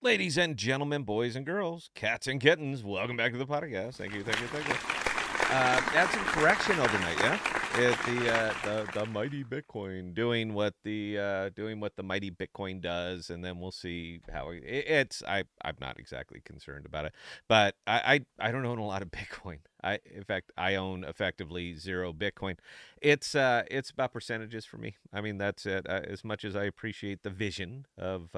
Ladies and gentlemen, boys and girls, cats and kittens, welcome back to the podcast. Thank you, thank you, thank you. Had some correction overnight, yeah. The mighty Bitcoin doing what the mighty Bitcoin does, and then we'll see how I'm not exactly concerned about it, but I don't own a lot of Bitcoin. In fact I own effectively zero Bitcoin. It's about percentages for me. I mean that's it. As much as I appreciate the vision of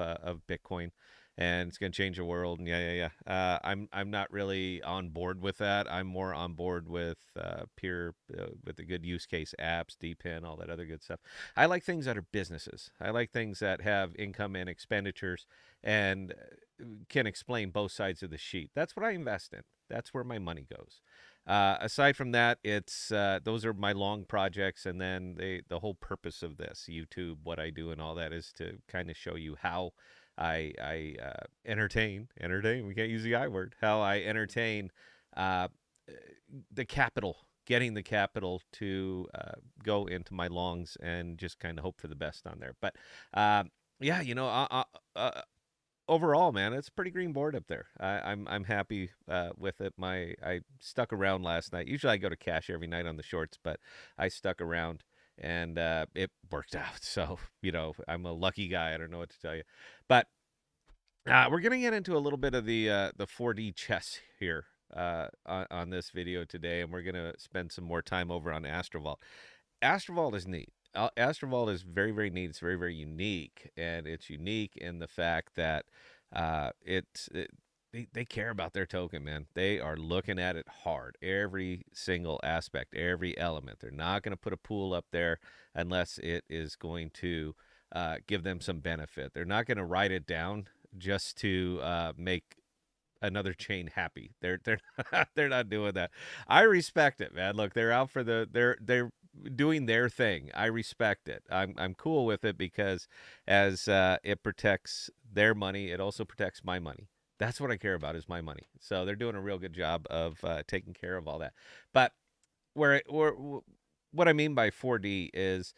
Bitcoin, and it's going to change the world. And I'm not really on board with that. I'm more on board with with the good use case apps, DPIN, all that other good stuff. I like things that are businesses. I like things that have income and expenditures and can explain both sides of the sheet. That's what I invest in. That's where my money goes. Aside from that, it's those are my long projects, and then the whole purpose of this YouTube, what I do, and all that is to kind of show you how I entertain. We can't use the I word. How I entertain uh, the capital, getting the capital to go into my longs, and just kind of hope for the best on there. But yeah, overall, man, it's a pretty green board up there. I'm happy with it. I stuck around last night. Usually I go to cash every night on the shorts, but I stuck around and it worked out. So I'm a lucky guy. I don't know what to tell you, but we're gonna get into a little bit of the 4D chess here on this video today, and we're gonna spend some more time over on Astrovault. Astrovault is neat. Astrovault is very, very neat. It's very, very unique, and it's unique in the fact that they care about their token, man. They are looking at it hard, every single aspect, every element. They're not going to put a pool up there unless it is going to give them some benefit. They're not going to write it down just to make another chain happy. They're not doing that. I respect it, man. Look, they're out for they're doing their thing. I respect it. I'm cool with it because as it protects their money, it also protects my money. That's what I care about is my money. So they're doing a real good job of taking care of all that. But what I mean by 4D is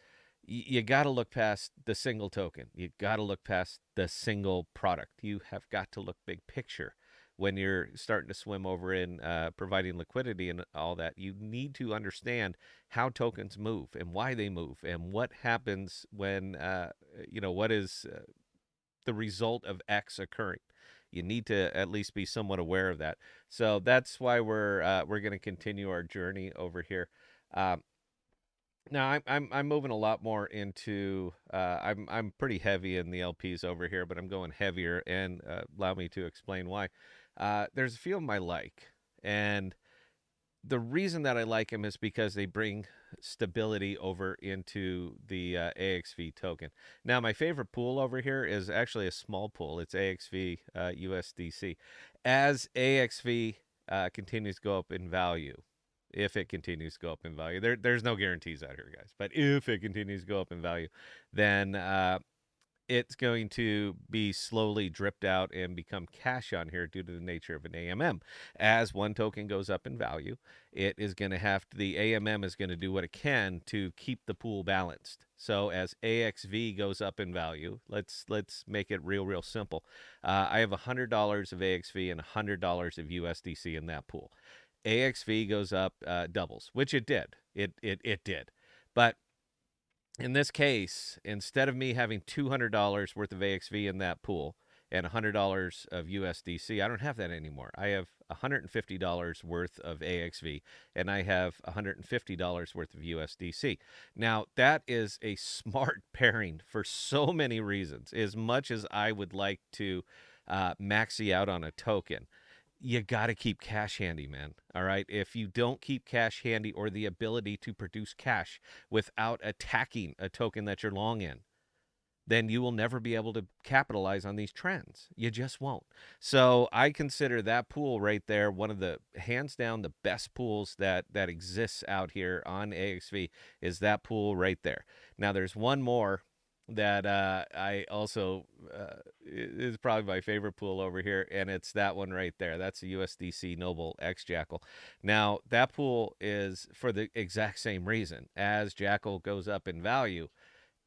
you got to look past the single token. You got to look past the single product. You have got to look big picture when you're starting to swim over in providing liquidity and all that. You need to understand how tokens move and why they move and what happens when what is the result of X occurring. You need to at least be somewhat aware of that. So that's why we're going to continue our journey over here. Um, Now I'm moving a lot more into I'm pretty heavy in the LPs over here, but I'm going heavier, and allow me to explain why. There's a few of them I like, and the reason that I like them is because they bring stability over into the AXV token. Now, my favorite pool over here is actually a small pool. It's AXV USDC. As AXV continues to go up in value, if it continues to go up in value, there's no guarantees out here, guys. But if it continues to go up in value, then it's going to be slowly dripped out and become cash on here due to the nature of an AMM. As one token goes up in value, it is going to the AMM is going to do what it can to keep the pool balanced. So as AXV goes up in value, let's make it real simple. I have $100 of AXV and $100 of USDC in that pool. AXV goes up doubles, which it did. It did, but in this case, instead of me having $200 worth of AXV in that pool and $100 of USDC, I don't have that anymore. I have $150 worth of AXV and I have $150 worth of USDC. Now, that is a smart pairing for so many reasons. As much as I would like to maxi out on a token, you got to keep cash handy, man. All right. If you don't keep cash handy or the ability to produce cash without attacking a token that you're long in, then you will never be able to capitalize on these trends. You just won't. So I consider that pool right there one of the hands down the best pools that exists out here on AXV is that pool right there. Now there's one more that I also is probably my favorite pool over here, and it's that one right there. That's a USDC Noble X Jackal. Now that pool is for the exact same reason. As Jackal goes up in value,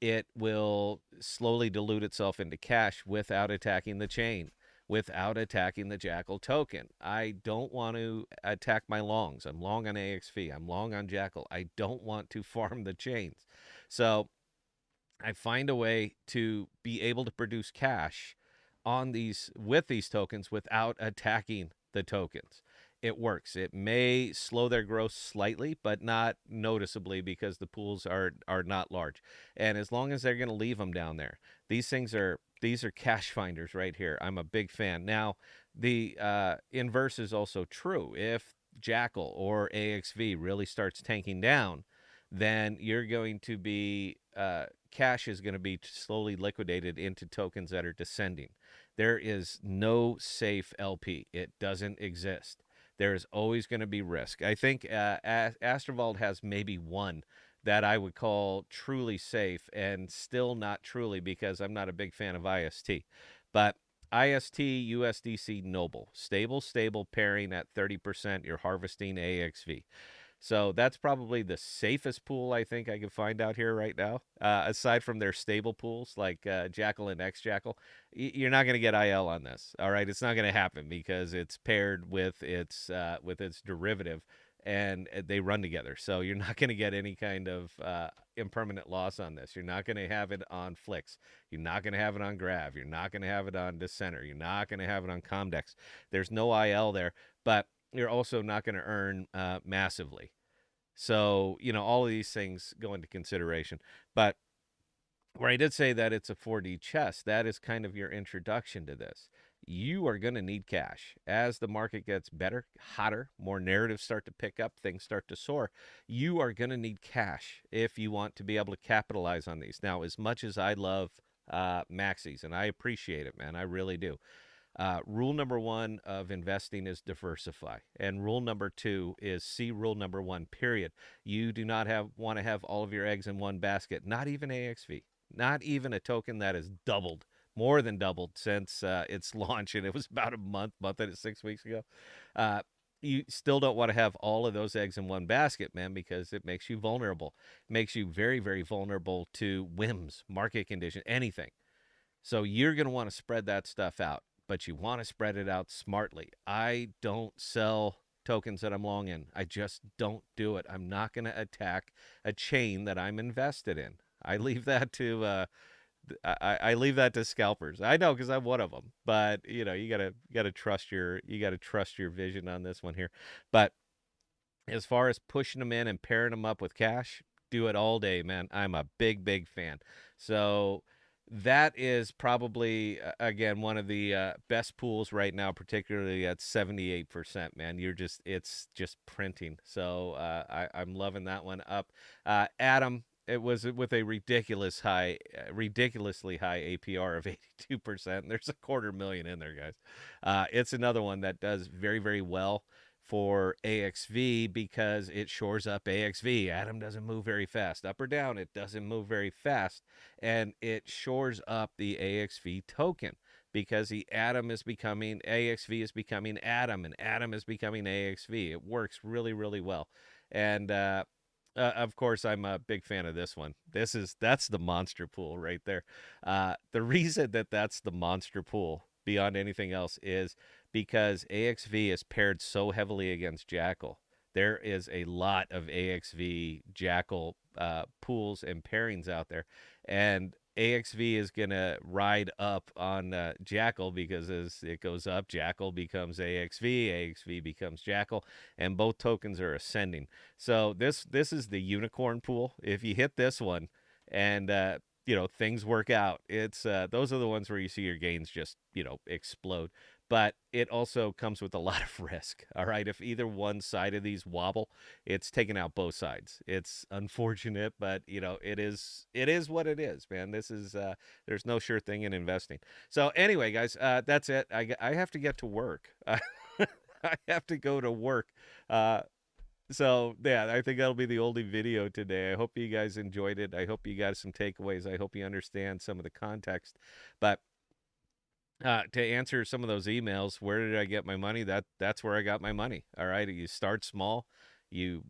it will slowly dilute itself into cash without attacking the chain, without attacking the Jackal token. I don't want to attack my longs. I'm long on AXV. I'm long on Jackal. I don't want to farm the chains. So I find a way to be able to produce cash on these with these tokens without attacking the tokens. It works. It may slow their growth slightly, but not noticeably because the pools are not large. And as long as they're going to leave them down there, these are cash finders right here. I'm a big fan. Now, the inverse is also true. If Jackal or AXV really starts tanking down, then you're going to be cash is going to be slowly liquidated into tokens that are descending. There is no safe LP. It doesn't exist. There is always going to be risk. I think Astrovault has maybe one that I would call truly safe, and still not truly because I'm not a big fan of IST. But IST USDC Noble, stable pairing at 30%. You're harvesting AXV. So that's probably the safest pool I think I could find out here right now. Aside from their stable pools like Jackal and X Jackal, you're not going to get IL on this. All right, it's not going to happen because it's paired with its derivative, and they run together. So you're not going to get any kind of impermanent loss on this. You're not going to have it on Flix. You're not going to have it on Grav. You're not going to have it on Dissenter. You're not going to have it on Comdex. There's no IL there, but you're also not going to earn massively. So, all of these things go into consideration. But where I did say that it's a 4D chess, that is kind of your introduction to this. You are going to need cash. As the market gets better, hotter, more narratives start to pick up, things start to soar, you are going to need cash if you want to be able to capitalize on these. Now, as much as I love maxis, and I appreciate it, man, I really do. Rule number one of investing is diversify, and rule number two is see rule number one. Period. You do not want to have all of your eggs in one basket. Not even AXV. Not even a token that has doubled, more than doubled since its launch, and it was about a month and 6 weeks ago. You still don't want to have all of those eggs in one basket, man, because it makes you vulnerable. It makes you very, very vulnerable to whims, market condition, anything. So you're going to want to spread that stuff out, but you want to spread it out smartly. I don't sell tokens that I'm long in. I just don't do it. I'm not going to attack a chain that I'm invested in. I leave that to I leave that to scalpers. I know because I'm one of them. But you gotta trust your vision on this one here. But as far as pushing them in and pairing them up with cash, do it all day, man. I'm a big fan. So that is probably again one of the best pools right now, particularly at 78%. Man, it's just printing. So I'm loving that one up. Adam, it was with a ridiculously high APR of 82%. There's a quarter million in there, guys. It's another one that does very, very well for AXV because it shores up AXV. Atom doesn't move very fast. Up or down, it doesn't move very fast. And it shores up the AXV token because the Atom is becoming, AXV is becoming Atom, and Atom is becoming AXV. It works really, really well. And of course, I'm a big fan of this one. That's the monster pool right there. The reason that that's the monster pool beyond anything else is because AXV is paired so heavily against Jackal. There is a lot of AXV Jackal pools and pairings out there, and AXV is gonna ride up on Jackal because as it goes up, Jackal becomes AXV, AXV becomes Jackal, and both tokens are ascending. So this is the unicorn pool. If you hit this one, and things work out, it's those are the ones where you see your gains just explode. But it also comes with a lot of risk. All right, if either one side of these wobble, it's taking out both sides. It's unfortunate, but it is what it is, man. This is there's no sure thing in investing. So anyway, guys, that's it. I have to get to work. I have to go to work. So yeah, I think that'll be the only video today. I hope you guys enjoyed it. I hope you got some takeaways. I hope you understand some of the context. But to answer some of those emails, where did I get my money? That's where I got my money. All right, you start small, you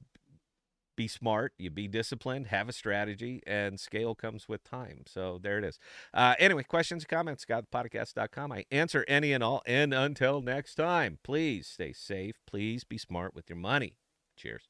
be smart, you be disciplined, have a strategy, and scale comes with time. So there it is. Anyway, questions, comments, scottpodcast.com. I answer any and all. And until next time, please stay safe. Please be smart with your money. Cheers.